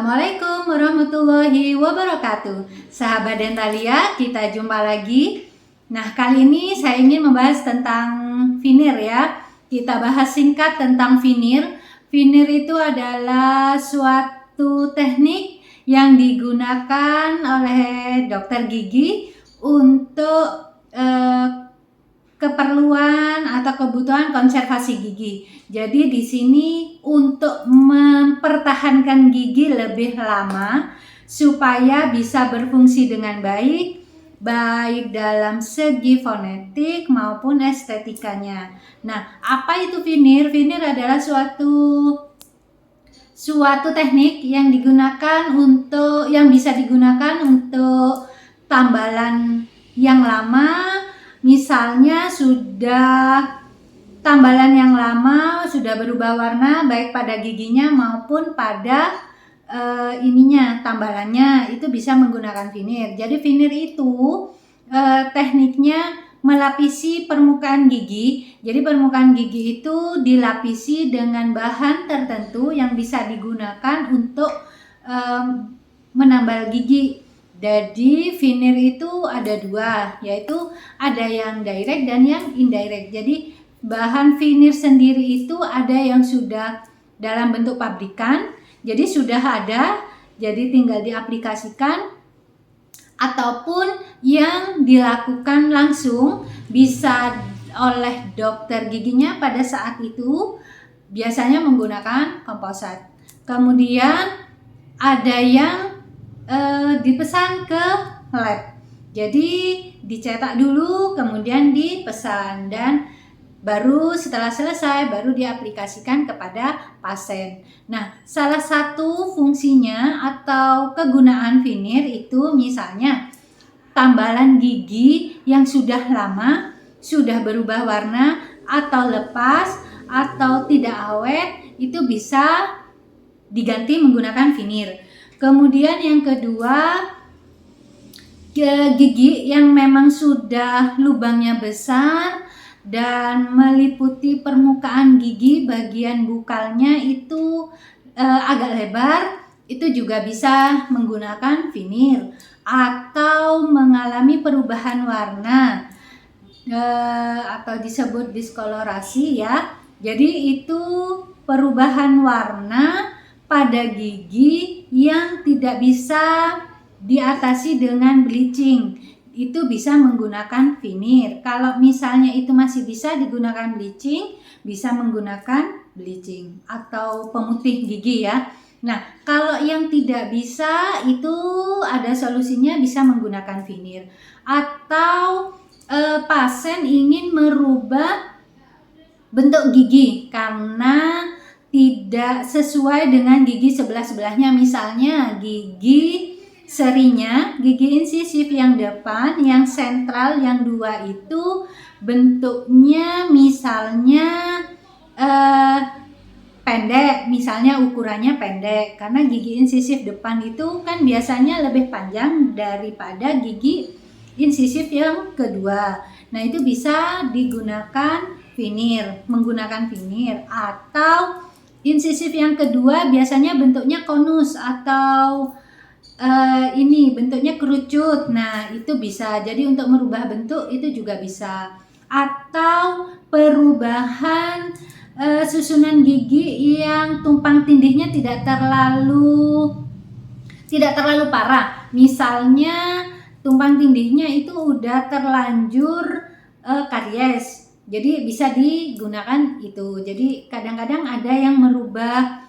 Assalamualaikum warahmatullahi wabarakatuh. Sahabat Dentalia, kita jumpa lagi. Nah, kali ini saya ingin membahas tentang veneer ya. Kita bahas singkat tentang veneer. Veneer itu adalah suatu teknik yang digunakan oleh dokter gigi untuk keperluan atau kebutuhan konservasi gigi. Jadi di sini untuk mempertahankan gigi lebih lama supaya bisa berfungsi dengan baik dalam segi fonetik maupun estetikanya. Nah, apa itu veneer? Veneer adalah suatu teknik yang bisa digunakan untuk tambalan yang lama. Misalnya tambalan yang lama sudah berubah warna baik pada giginya maupun pada tambalannya, itu bisa menggunakan veneer. Jadi veneer itu tekniknya melapisi permukaan gigi. Jadi permukaan gigi itu dilapisi dengan bahan tertentu yang bisa digunakan untuk menambal gigi. Jadi veneer itu ada dua, yaitu ada yang direct dan yang indirect. Jadi bahan veneer sendiri itu ada yang sudah dalam bentuk pabrikan, jadi sudah ada, jadi tinggal diaplikasikan, ataupun yang dilakukan langsung bisa oleh dokter giginya pada saat itu, biasanya menggunakan komposat. Kemudian ada yang dipesan ke lab, jadi dicetak dulu kemudian dipesan dan baru setelah selesai baru diaplikasikan kepada pasien. Nah, salah satu fungsinya atau kegunaan veneer itu misalnya tambalan gigi yang sudah lama, sudah berubah warna atau lepas atau tidak awet, itu bisa diganti menggunakan veneer. Kemudian yang kedua, gigi yang memang sudah lubangnya besar dan meliputi permukaan gigi, bagian bukalnya itu agak lebar, itu juga bisa menggunakan veneer. Atau mengalami perubahan warna atau disebut diskolorasi ya. Jadi itu perubahan warna pada gigi yang tidak bisa diatasi dengan bleaching, itu bisa menggunakan veneer. Kalau misalnya itu masih bisa digunakan bleaching, bisa menggunakan bleaching atau pemutih gigi ya. Nah, kalau yang tidak bisa itu ada solusinya, bisa menggunakan veneer. Atau pasien ingin merubah bentuk gigi karena tidak sesuai dengan gigi sebelah-sebelahnya, misalnya gigi serinya, gigi insisif yang depan, yang sentral, yang dua itu bentuknya misalnya pendek, misalnya ukurannya pendek, karena gigi insisif depan itu kan biasanya lebih panjang daripada gigi insisif yang kedua. Nah, itu bisa digunakan veneer, menggunakan veneer. Atau insisif yang kedua biasanya bentuknya konus atau bentuknya kerucut. Nah, itu bisa. Jadi untuk merubah bentuk itu juga bisa. Atau perubahan susunan gigi yang tumpang tindihnya tidak terlalu parah. Misalnya tumpang tindihnya itu udah terlanjur karies. Jadi bisa digunakan itu. Jadi kadang-kadang ada yang merubah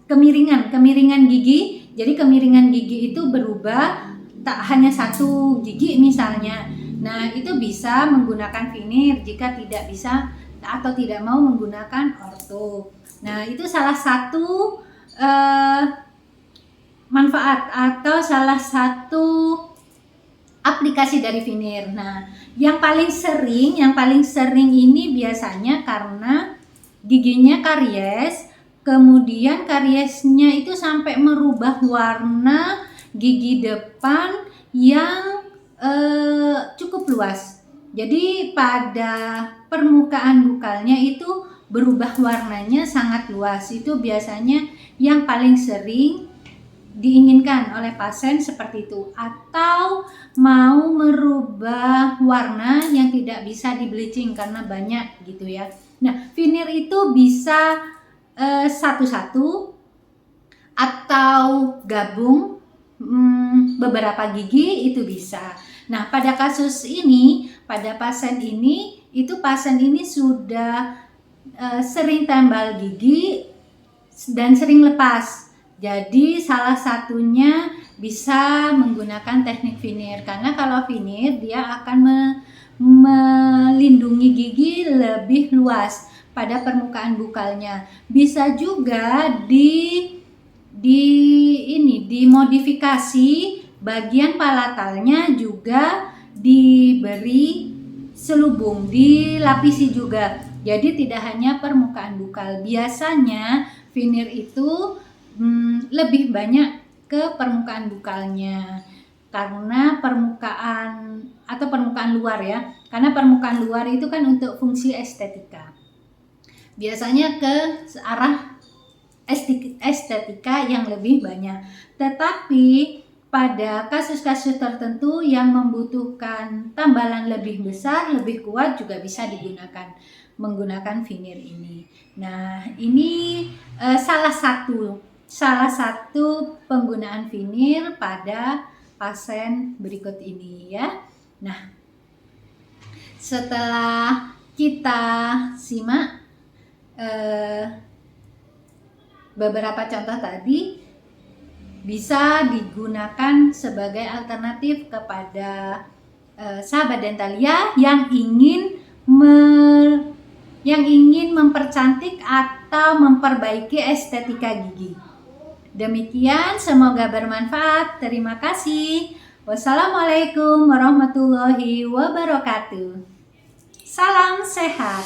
kemiringan gigi. Jadi kemiringan gigi itu berubah, tak hanya satu gigi misalnya. Nah, itu bisa menggunakan veneer jika tidak bisa atau tidak mau menggunakan ortho. Nah, itu salah satu manfaat atau salah satu aplikasi dari veneer. Nah, yang paling sering ini biasanya karena giginya karies, kemudian kariesnya itu sampai merubah warna gigi depan yang cukup luas. Jadi pada permukaan bukalnya itu berubah warnanya sangat luas. Itu biasanya yang paling sering diinginkan oleh pasien seperti itu, atau mau merubah warna yang tidak bisa di bleaching karena banyak gitu ya. Nah, veneer itu bisa satu-satu atau gabung beberapa gigi itu bisa. Nah, pada kasus ini, pada pasien ini, itu pasien ini sudah sering tembal gigi dan sering lepas. Jadi salah satunya bisa menggunakan teknik veneer, karena kalau veneer dia akan melindungi gigi lebih luas pada permukaan bukalnya. Bisa juga dimodifikasi bagian palatalnya, juga diberi selubung, dilapisi juga. Jadi tidak hanya permukaan bukal. Biasanya veneer itu lebih banyak ke permukaan bukalnya, karena permukaan luar ya. Karena permukaan luar itu kan untuk fungsi estetika. Biasanya ke arah estetika yang lebih banyak. Tetapi pada kasus-kasus tertentu yang membutuhkan tambalan lebih besar, lebih kuat, juga bisa digunakan menggunakan veneer ini. Nah, ini salah satu penggunaan veneer pada pasien berikut ini ya. Nah, setelah kita simak beberapa contoh tadi, bisa digunakan sebagai alternatif kepada sahabat Dentalia yang ingin mempercantik atau memperbaiki estetika gigi. Demikian, semoga bermanfaat. Terima kasih. Wassalamualaikum warahmatullahi wabarakatuh. Salam sehat.